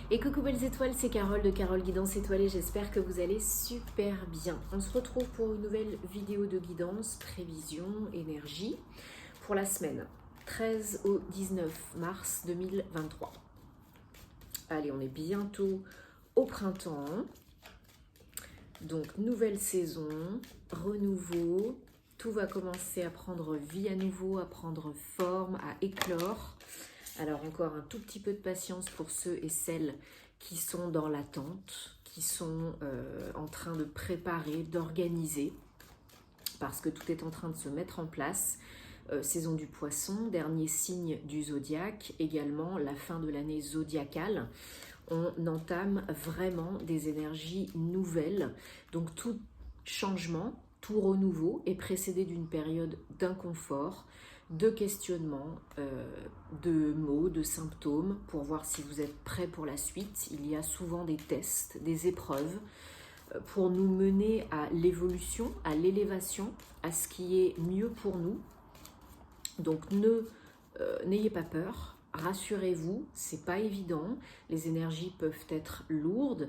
Et coucou belles étoiles, c'est Carole de Carole Guidance Étoilée, j'espère que vous allez super bien. On se retrouve pour une nouvelle vidéo de guidance, prévision, énergie, pour la semaine 13 au 19 mars 2023. Allez, on est bientôt au printemps, donc nouvelle saison, renouveau, tout va commencer à prendre vie à nouveau, à prendre forme, à éclore. Alors encore un tout petit peu de patience pour ceux et celles qui sont dans l'attente, qui sont en train de préparer, d'organiser, parce que tout est en train de se mettre en place. Saison du poisson, dernier signe du zodiaque, également la fin de l'année zodiacale. On entame vraiment des énergies nouvelles, donc tout changement, tout renouveau est précédé d'une période d'inconfort, de questionnement, de mots, de symptômes, pour voir si vous êtes prêts pour la suite. Il y a souvent des tests, des épreuves, pour nous mener à l'évolution, à l'élévation, à ce qui est mieux pour nous. Donc n'ayez pas peur, rassurez-vous, c'est pas évident. Les énergies peuvent être lourdes,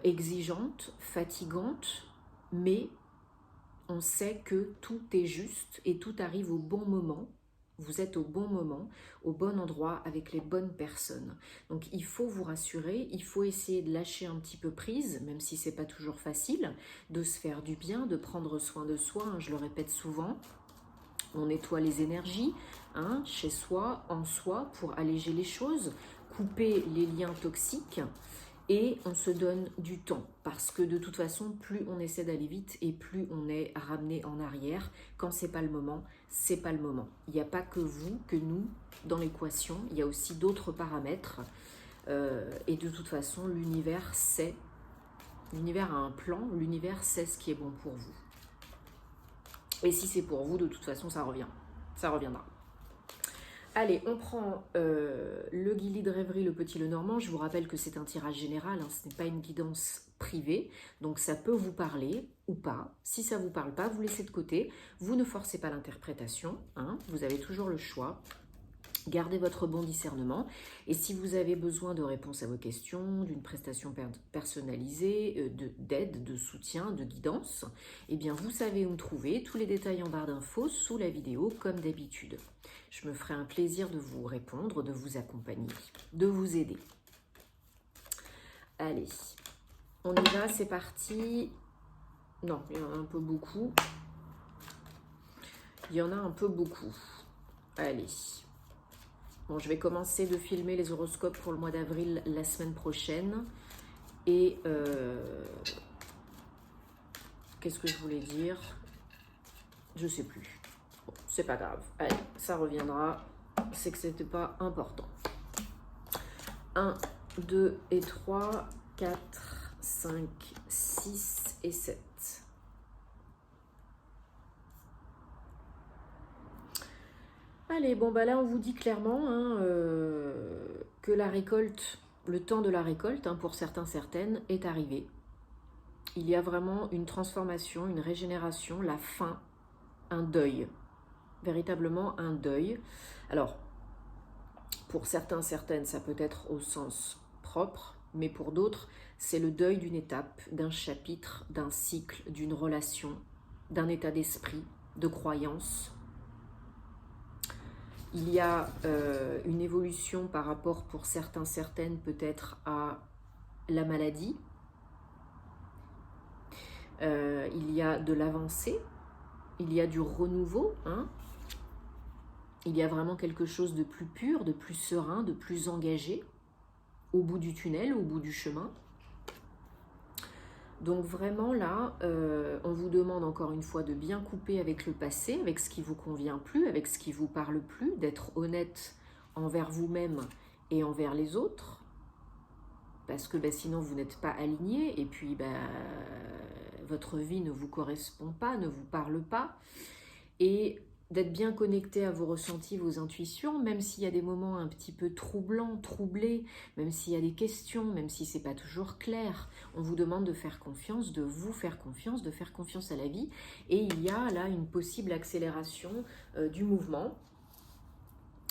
exigeantes, fatigantes, mais on sait que tout est juste et tout arrive au bon moment. Vous êtes au bon moment, au bon endroit, avec les bonnes personnes. Donc il faut vous rassurer, il faut essayer de lâcher un petit peu prise, même si c'est pas toujours facile, de se faire du bien, de prendre soin de soi, je le répète souvent. On nettoie les énergies, chez soi, en soi, pour alléger les choses, couper les liens toxiques. Et on se donne du temps, parce que de toute façon, plus on essaie d'aller vite et plus on est ramené en arrière. Quand c'est pas le moment, c'est pas le moment. Il n'y a pas que vous, que nous, dans l'équation. Il y a aussi d'autres paramètres. Et de toute façon, l'univers sait. L'univers a un plan, l'univers sait ce qui est bon pour vous. Et si c'est pour vous, de toute façon, ça revient. Ça reviendra. Allez, on prend le Guili de Rêverie, le Petit Le Normand. Je vous rappelle que c'est un tirage général, ce n'est pas une guidance privée. Donc ça peut vous parler ou pas. Si ça ne vous parle pas, vous laissez de côté. Vous ne forcez pas l'interprétation. Vous avez toujours le choix. Gardez votre bon discernement. Et si vous avez besoin de réponses à vos questions, d'une prestation personnalisée, d'aide, de soutien, de guidance, eh bien vous savez où me trouver. Tous les détails en barre d'infos sous la vidéo, comme d'habitude. Je me ferai un plaisir de vous répondre, de vous accompagner, de vous aider. Allez, on y va, c'est parti. Non, il y en a un peu beaucoup. Il y en a un peu beaucoup. Allez. Bon, je vais commencer de filmer les horoscopes pour le mois d'avril la semaine prochaine. Et qu'est-ce que je voulais dire? Je sais plus. Bon, c'est pas grave. Allez, ça reviendra. C'est que c'était pas important. 1, 2 et 3, 4, 5, 6 et 7. Allez, bon bah là on vous dit clairement que la récolte, le temps de la récolte, pour certains, certaines, est arrivé. Il y a vraiment une transformation, une régénération, la fin, un deuil, véritablement un deuil. Alors, pour certains, certaines, ça peut être au sens propre, mais pour d'autres, c'est le deuil d'une étape, d'un chapitre, d'un cycle, d'une relation, d'un état d'esprit, de croyance. Il y a une évolution par rapport, pour certains, certaines, peut-être à la maladie. Il y a de l'avancée, il y a du renouveau. Il y a vraiment quelque chose de plus pur, de plus serein, de plus engagé, au bout du tunnel, au bout du chemin. Donc vraiment là, on vous demande encore une fois de bien couper avec le passé, avec ce qui vous convient plus, avec ce qui vous parle plus, d'être honnête envers vous-même et envers les autres, parce que sinon vous n'êtes pas aligné et puis votre vie ne vous correspond pas, ne vous parle pas, et d'être bien connecté à vos ressentis, vos intuitions, même s'il y a des moments un petit peu troublants, troublés, même s'il y a des questions, même si c'est pas toujours clair. On vous demande de faire confiance, de vous faire confiance, de faire confiance à la vie. Et il y a là une possible accélération du mouvement.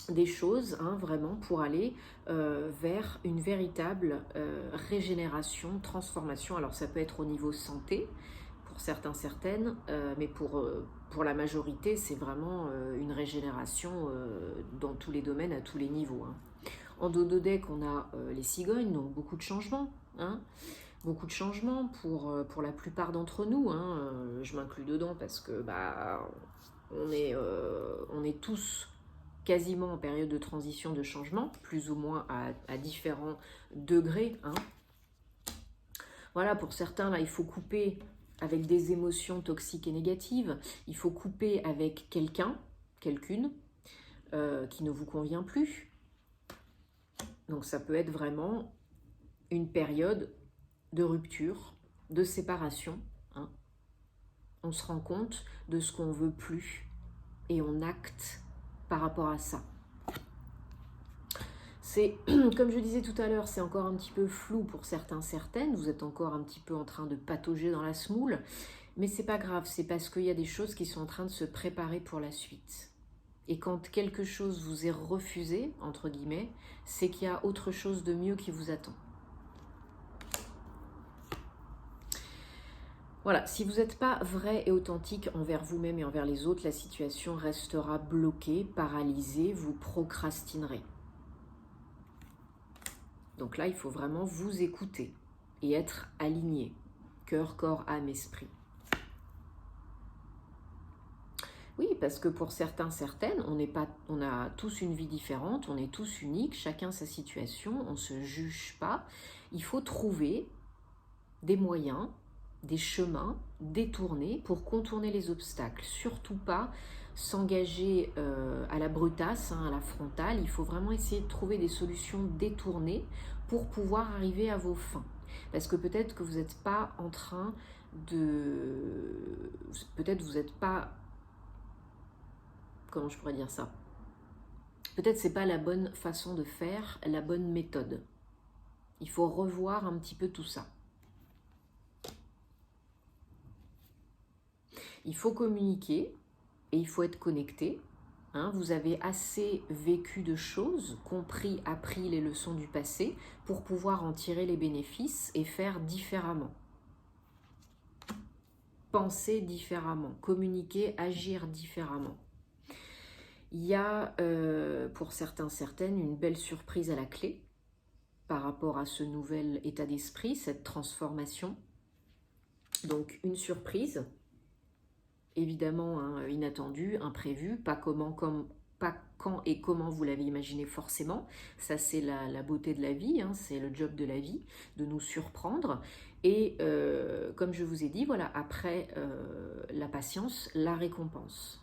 des choses, hein, vraiment, pour aller vers une véritable régénération, transformation. Alors ça peut être au niveau santé, pour certains, certaines, mais pour la majorité, c'est vraiment une régénération dans tous les domaines, à tous les niveaux. Hein. En dos de deck, on a les cigognes, donc beaucoup de changements. Hein. Beaucoup de changements pour la plupart d'entre nous. Hein. Je m'inclus dedans parce que on est tous quasiment en période de transition, de changement, plus ou moins à différents degrés. Hein. Voilà, pour certains, là, il faut couper avec des émotions toxiques et négatives. Il faut couper avec quelqu'un, quelqu'une, qui ne vous convient plus. Donc ça peut être vraiment une période de rupture, de séparation. Hein. On se rend compte de ce qu'on veut plus et on acte par rapport à ça. C'est, comme je disais tout à l'heure, c'est encore un petit peu flou pour certains, certaines. Vous êtes encore un petit peu en train de patauger dans la semoule. Mais c'est pas grave, c'est parce qu'il y a des choses qui sont en train de se préparer pour la suite. Et quand quelque chose vous est refusé, entre guillemets, c'est qu'il y a autre chose de mieux qui vous attend. Voilà, si vous n'êtes pas vrai et authentique envers vous-même et envers les autres, la situation restera bloquée, paralysée, vous procrastinerez. Donc là, il faut vraiment vous écouter et être aligné, cœur, corps, âme, esprit. Oui, parce que pour certains, certaines, on a tous une vie différente, on est tous uniques, chacun sa situation, on ne se juge pas. Il faut trouver des moyens, des chemins détournés pour contourner les obstacles. Surtout pas s'engager à la brutasse, hein, à la frontale. Il faut vraiment essayer de trouver des solutions détournées pour pouvoir arriver à vos fins. Parce que peut-être que vous n'êtes pas en train de... Peut-être vous n'êtes pas... Comment je pourrais dire ça? Peut-être c'est pas la bonne façon de faire, la bonne méthode. Il faut revoir un petit peu tout ça. Il faut communiquer et il faut être connecté. Hein, vous avez assez vécu de choses, compris, appris les leçons du passé pour pouvoir en tirer les bénéfices et faire différemment. Penser différemment, communiquer, agir différemment. Il y a pour certains, certaines, une belle surprise à la clé par rapport à ce nouvel état d'esprit, cette transformation. Donc une surprise, évidemment hein, inattendue, imprévue, pas quand et comment vous l'avez imaginé forcément. Ça c'est la beauté de la vie, hein, c'est le job de la vie, de nous surprendre. Et comme je vous ai dit, voilà, après la patience, la récompense.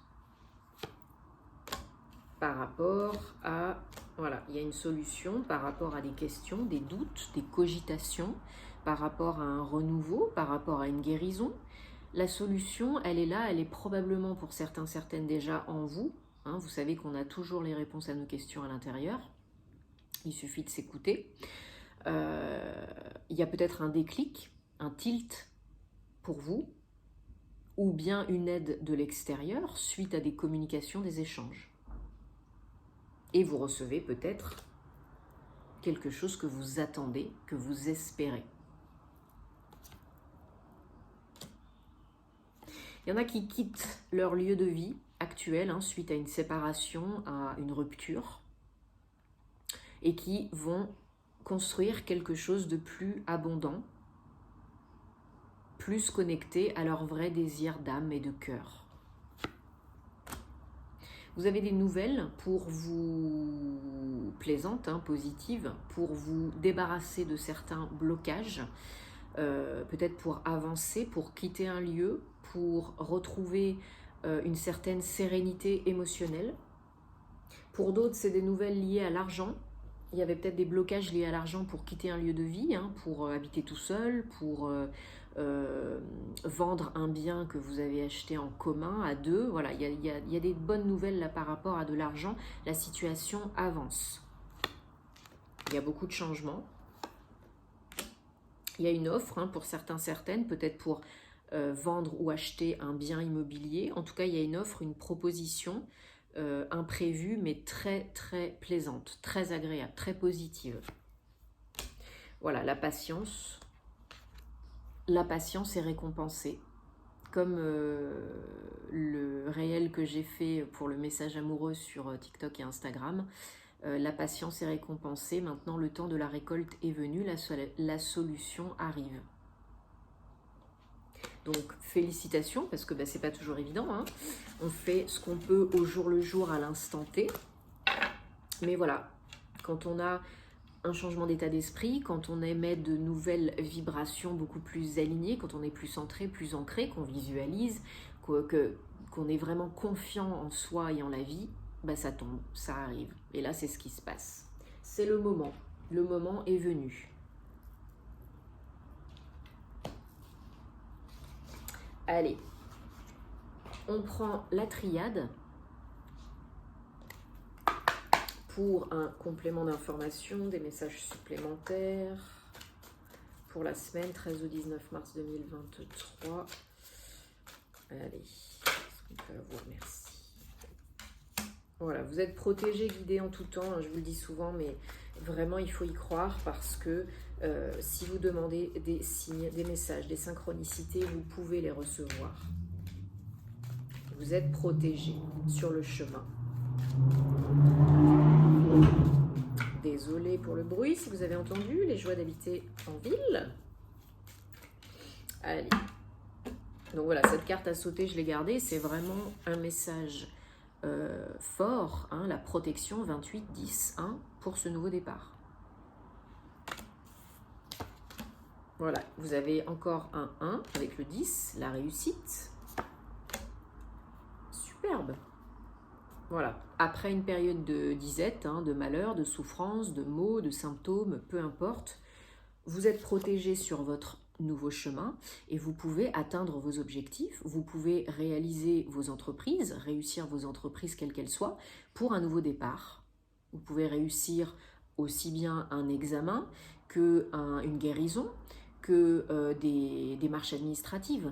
Par rapport à, voilà, il y a une solution par rapport à des questions, des doutes, des cogitations, par rapport à un renouveau, par rapport à une guérison. La solution, elle est là, elle est probablement pour certains, certaines déjà en vous. Hein, vous savez qu'on a toujours les réponses à nos questions à l'intérieur. Il suffit de s'écouter. Il y a peut-être un déclic, un tilt pour vous, ou bien une aide de l'extérieur suite à des communications, des échanges. Et vous recevez peut-être quelque chose que vous attendez, que vous espérez. Il y en a qui quittent leur lieu de vie actuel hein, suite à une séparation, à une rupture, et qui vont construire quelque chose de plus abondant, plus connecté à leur vrai désir d'âme et de cœur. Vous avez des nouvelles pour vous plaisantes, hein, positives, pour vous débarrasser de certains blocages, peut-être pour avancer, pour quitter un lieu, pour retrouver une certaine sérénité émotionnelle. Pour d'autres, c'est des nouvelles liées à l'argent. Il y avait peut-être des blocages liés à l'argent pour quitter un lieu de vie, hein, pour habiter tout seul, pour vendre un bien que vous avez acheté en commun à deux. Voilà, il y a des bonnes nouvelles là par rapport à de l'argent. La situation avance. Il y a beaucoup de changements. Il y a une offre hein, pour certains, certaines, peut-être pour vendre ou acheter un bien immobilier. En tout cas, il y a une offre, une proposition imprévue, mais très très plaisante, très agréable, très positive. Voilà, la patience est récompensée. Comme le réel que j'ai fait pour le message amoureux sur TikTok et Instagram, la patience est récompensée. Maintenant, le temps de la récolte est venu, la solution arrive. Donc, félicitations, parce que c'est pas toujours évident, hein. On fait ce qu'on peut au jour le jour, à l'instant T. Mais voilà, quand on a un changement d'état d'esprit, quand on émet de nouvelles vibrations beaucoup plus alignées, quand on est plus centré, plus ancré, qu'on visualise, qu'on est vraiment confiant en soi et en la vie, ça tombe, ça arrive. Et là, c'est ce qui se passe. C'est le moment est venu. Allez, on prend la triade pour un complément d'information, des messages supplémentaires pour la semaine 13 au 19 mars 2023. Allez, est-ce qu'on peut avoir? Merci. Voilà, vous êtes protégés, guidés en tout temps, hein, je vous le dis souvent, mais vraiment il faut y croire parce que si vous demandez des signes, des messages, des synchronicités, vous pouvez les recevoir. Vous êtes protégés sur le chemin. Désolée pour le bruit, si vous avez entendu, les joies d'habiter en ville. Allez. Donc voilà, cette carte à sauter, je l'ai gardée. C'est vraiment un message fort, hein, la protection 28, 10, 1 pour ce nouveau départ. Voilà, vous avez encore un 1 avec le 10, la réussite. Superbe. Voilà, après une période de disette, hein, de malheur, de souffrance, de maux, de symptômes, peu importe, vous êtes protégé sur votre nouveau chemin et vous pouvez atteindre vos objectifs, vous pouvez réaliser vos entreprises, réussir vos entreprises quelles qu'elles soient, pour un nouveau départ. Vous pouvez réussir aussi bien un examen qu'une guérison, que des démarches administratives.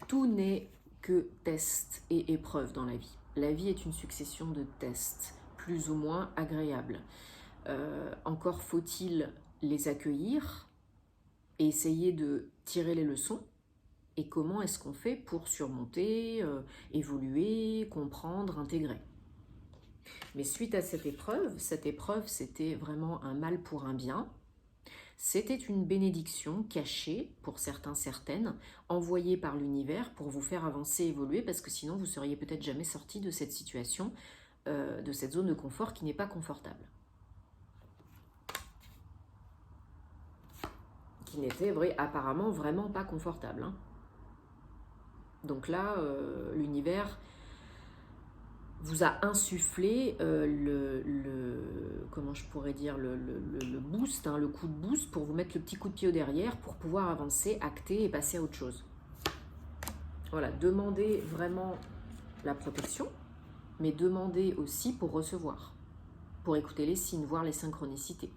Tout n'est que tests et épreuves dans la vie. La vie est une succession de tests, plus ou moins agréables. Encore faut-il les accueillir et essayer de tirer les leçons. Et comment est-ce qu'on fait pour surmonter, évoluer, comprendre, intégrer. Mais suite à cette épreuve, c'était vraiment un mal pour un bien. C'était une bénédiction cachée, pour certains, certaines, envoyée par l'univers pour vous faire avancer, évoluer, parce que sinon vous seriez peut-être jamais sorti de cette situation, de cette zone de confort qui n'est pas confortable. Qui n'était apparemment vraiment pas confortable. Hein. Donc là, l'univers vous a insufflé comment je pourrais dire, le boost, hein, le coup de boost pour vous mettre le petit coup de pied au derrière pour pouvoir avancer, acter et passer à autre chose. Voilà, demandez vraiment la protection, mais demandez aussi pour recevoir, pour écouter les signes, voir les synchronicités.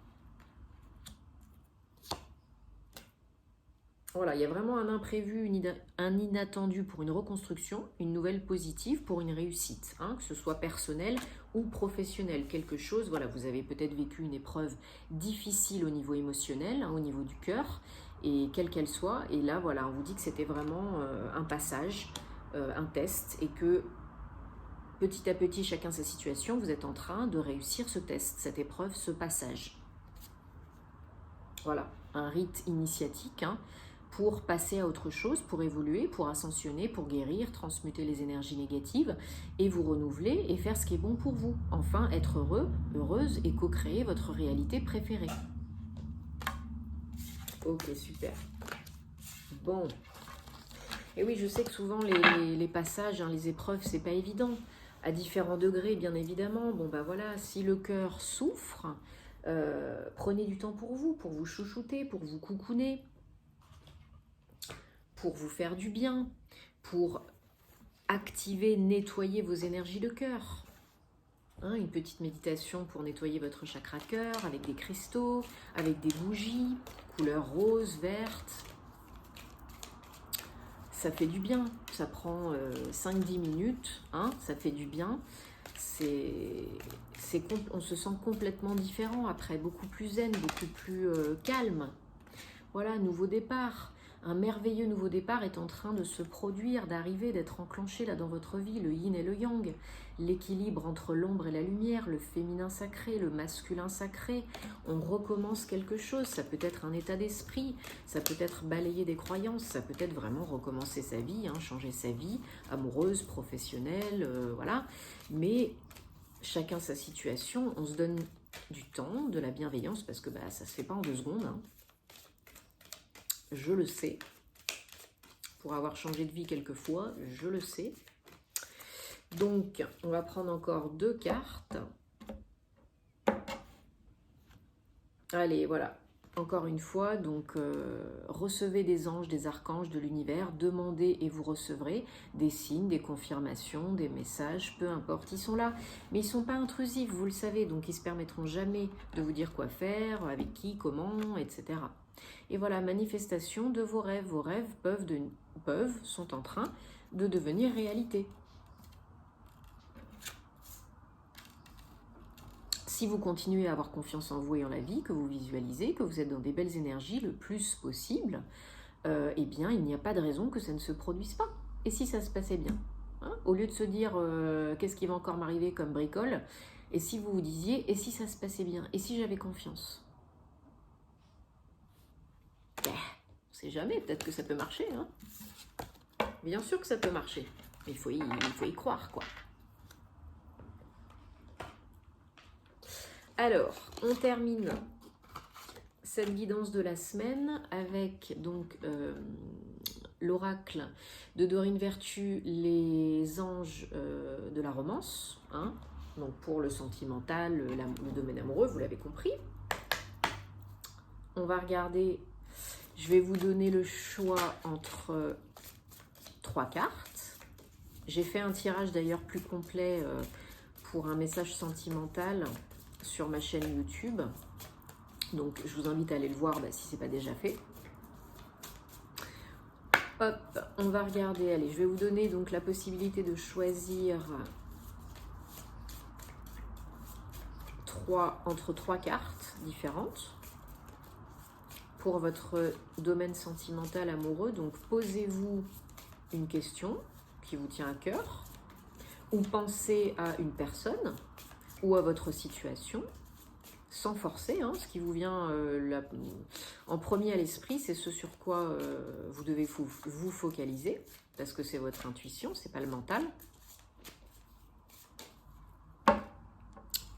Voilà, il y a vraiment un imprévu, un inattendu pour une reconstruction, une nouvelle positive pour une réussite, hein, que ce soit personnel ou professionnel, quelque chose. Voilà, vous avez peut-être vécu une épreuve difficile au niveau émotionnel, hein, au niveau du cœur, et quelle qu'elle soit. Et là, voilà, on vous dit que c'était vraiment un passage, un test, et que petit à petit, chacun sa situation, vous êtes en train de réussir ce test, cette épreuve, ce passage. Voilà, un rite initiatique, hein, pour passer à autre chose, pour évoluer, pour ascensionner, pour guérir, transmuter les énergies négatives et vous renouveler et faire ce qui est bon pour vous. Enfin, être heureux, heureuse et co-créer votre réalité préférée. Ok, super. Bon. Et oui, je sais que souvent les passages, hein, les épreuves, c'est pas évident. À différents degrés, bien évidemment. Bon, voilà, si le cœur souffre, prenez du temps pour vous chouchouter, pour vous coucouner, pour vous faire du bien, pour activer, nettoyer vos énergies de cœur. Hein, une petite méditation pour nettoyer votre chakra cœur avec des cristaux, avec des bougies, couleur rose, verte. ça fait du bien. Ça prend 5-10 minutes, hein, ça fait du bien. On se sent complètement différent après, beaucoup plus zen, beaucoup plus calme. Voilà, nouveau départ. Un merveilleux nouveau départ est en train de se produire, d'arriver, d'être enclenché là dans votre vie, le yin et le yang, l'équilibre entre l'ombre et la lumière, le féminin sacré, le masculin sacré. On recommence quelque chose, ça peut être un état d'esprit, ça peut être balayer des croyances, ça peut être vraiment recommencer sa vie, hein, changer sa vie, amoureuse, professionnelle, voilà. Mais chacun sa situation, on se donne du temps, de la bienveillance, parce que ça se fait pas en 2 secondes, hein. Je le sais, pour avoir changé de vie quelques fois, je le sais. Donc, on va prendre encore 2 cartes. Allez, voilà, encore une fois, donc recevez des anges, des archanges de l'univers, demandez et vous recevrez des signes, des confirmations, des messages, peu importe, ils sont là, mais ils ne sont pas intrusifs, vous le savez, donc ils ne se permettront jamais de vous dire quoi faire, avec qui, comment, etc. Et voilà, manifestation de vos rêves. Vos rêves sont en train de devenir réalité. Si vous continuez à avoir confiance en vous et en la vie, que vous visualisez, que vous êtes dans des belles énergies le plus possible, eh bien, il n'y a pas de raison que ça ne se produise pas. Et si ça se passait bien, hein, au lieu de se dire qu'est-ce qui va encore m'arriver comme bricole, et si vous vous disiez, et si ça se passait bien, et si j'avais confiance. On ne sait jamais, peut-être que ça peut marcher. Hein. Bien sûr que ça peut marcher, mais il faut y croire, quoi. Alors, on termine cette guidance de la semaine avec donc l'oracle de Dorine Vertu, les anges de la romance, hein, donc pour le sentimental, le domaine amoureux, vous l'avez compris. On va regarder, je vais vous donner le choix entre 3 cartes. J'ai fait un tirage d'ailleurs plus complet pour un message sentimental sur ma chaîne YouTube. Donc je vous invite à aller le voir si ce n'est pas déjà fait. Hop, on va regarder, allez, je vais vous donner donc la possibilité de choisir entre 3 cartes différentes pour votre domaine sentimental amoureux. Donc posez-vous une question qui vous tient à cœur, ou pensez à une personne ou à votre situation, sans forcer, hein, ce qui vous vient en premier à l'esprit, c'est ce sur quoi vous devez vous focaliser, parce que c'est votre intuition, c'est pas le mental.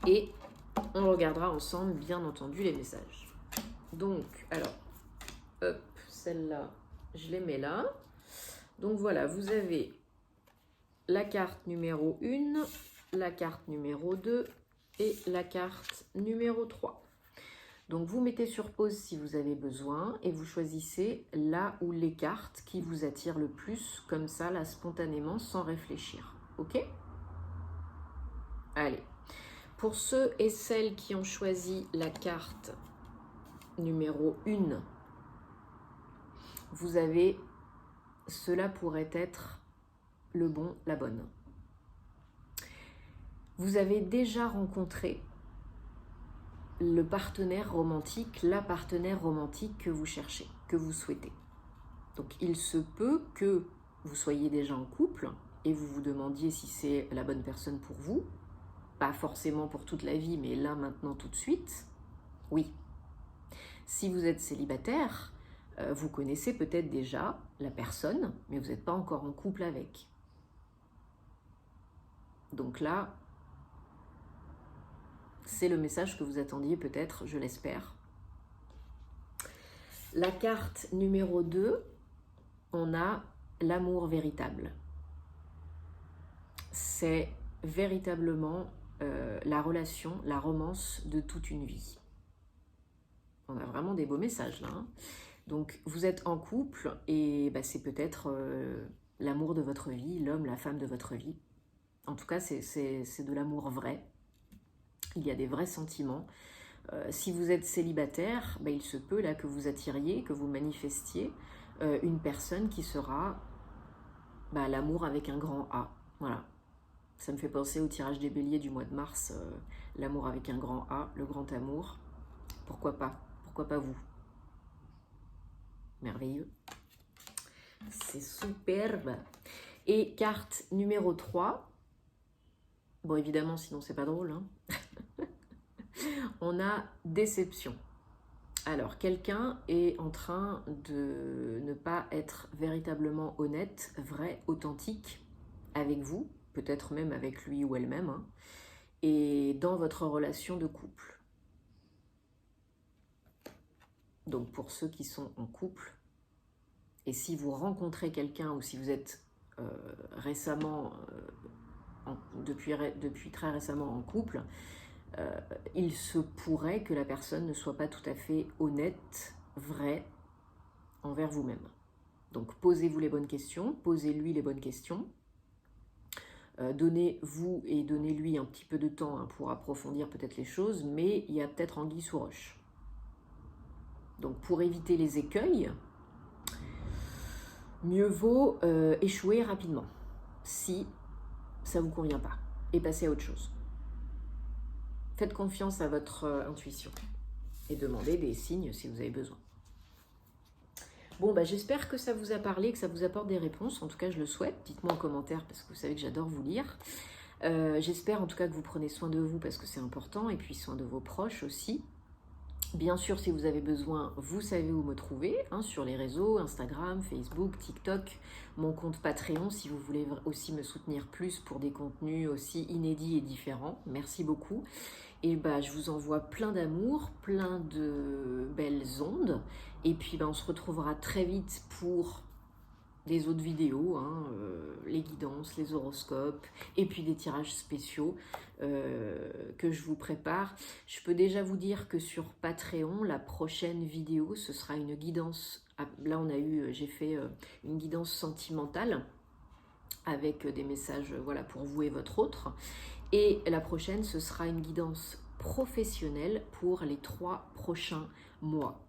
Et on regardera ensemble, bien entendu, les messages. Donc, alors, hop, celle-là, je les mets là. Donc voilà, vous avez la carte numéro 1, la carte numéro 2 et la carte numéro 3. Donc vous mettez sur pause si vous avez besoin et vous choisissez là ou les cartes qui vous attirent le plus, comme ça, là, spontanément, sans réfléchir. Ok ? Allez. Pour ceux et celles qui ont choisi la carte numéro 1, vous avez, cela pourrait être le bon, la bonne. Vous avez déjà rencontré le partenaire romantique, la partenaire romantique que vous cherchez, que vous souhaitez. Donc il se peut que vous soyez déjà en couple et vous vous demandiez si c'est la bonne personne pour vous. Pas forcément pour toute la vie, mais là, maintenant, tout de suite, oui. Si vous êtes célibataire, vous connaissez peut-être déjà la personne, mais vous n'êtes pas encore en couple avec. Donc là, c'est le message que vous attendiez peut-être, je l'espère. La carte numéro 2, on a l'amour véritable. C'est véritablement la relation, la romance de toute une vie. On a vraiment des beaux messages là. Hein. Donc vous êtes en couple et c'est peut-être l'amour de votre vie, l'homme, la femme de votre vie. En tout cas, c'est de l'amour vrai. Il y a des vrais sentiments. Si vous êtes célibataire, il se peut là que vous attiriez, que vous manifestiez une personne qui sera l'amour avec un grand A. Voilà. Ça me fait penser au tirage des béliers du mois de mars. L'amour avec un grand A, le grand amour. Pourquoi pas? Pourquoi pas vous? Merveilleux. C'est superbe. Et carte numéro 3. Bon, évidemment, sinon c'est pas drôle. Hein. On a déception. Alors, quelqu'un est en train de ne pas être véritablement honnête, vrai, authentique avec vous, peut-être même avec lui ou elle-même, hein, et dans votre relation de couple. Donc, pour ceux qui sont en couple, et si vous rencontrez quelqu'un ou si vous êtes récemment, depuis très récemment en couple, il se pourrait que la personne ne soit pas tout à fait honnête, vraie envers vous-même. Donc posez-vous les bonnes questions, posez-lui les bonnes questions, donnez-vous et donnez-lui un petit peu de temps hein, pour approfondir peut-être les choses, mais il y a peut-être anguille sous roche. Donc pour éviter les écueils, mieux vaut échouer rapidement, si ça ne vous convient pas, et passer à autre chose. Faites confiance à votre intuition et demandez des signes si vous avez besoin. Bon, j'espère que ça vous a parlé, que ça vous apporte des réponses. En tout cas, je le souhaite. Dites-moi en commentaire parce que vous savez que j'adore vous lire. J'espère en tout cas que vous prenez soin de vous parce que c'est important et puis soin de vos proches aussi. Bien sûr, si vous avez besoin, vous savez où me trouver, hein, sur les réseaux, Instagram, Facebook, TikTok, mon compte Patreon, si vous voulez aussi me soutenir plus pour des contenus aussi inédits et différents. Merci beaucoup. Et je vous envoie plein d'amour, plein de belles ondes. Et puis on se retrouvera très vite pour des autres vidéos, hein, les guidances, les horoscopes, et puis des tirages spéciaux que je vous prépare. Je peux déjà vous dire que sur Patreon, la prochaine vidéo, ce sera une guidance. Là, j'ai fait une guidance sentimentale avec des messages voilà, pour vous et votre autre. Et la prochaine, ce sera une guidance professionnelle pour les 3 prochains mois.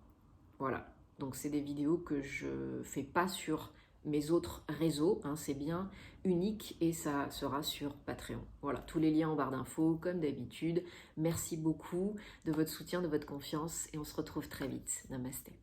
Voilà, donc c'est des vidéos que je fais pas sur mes autres réseaux, hein, c'est bien unique et ça sera sur Patreon. Voilà, tous les liens en barre d'infos comme d'habitude. Merci beaucoup de votre soutien, de votre confiance et on se retrouve très vite. Namasté.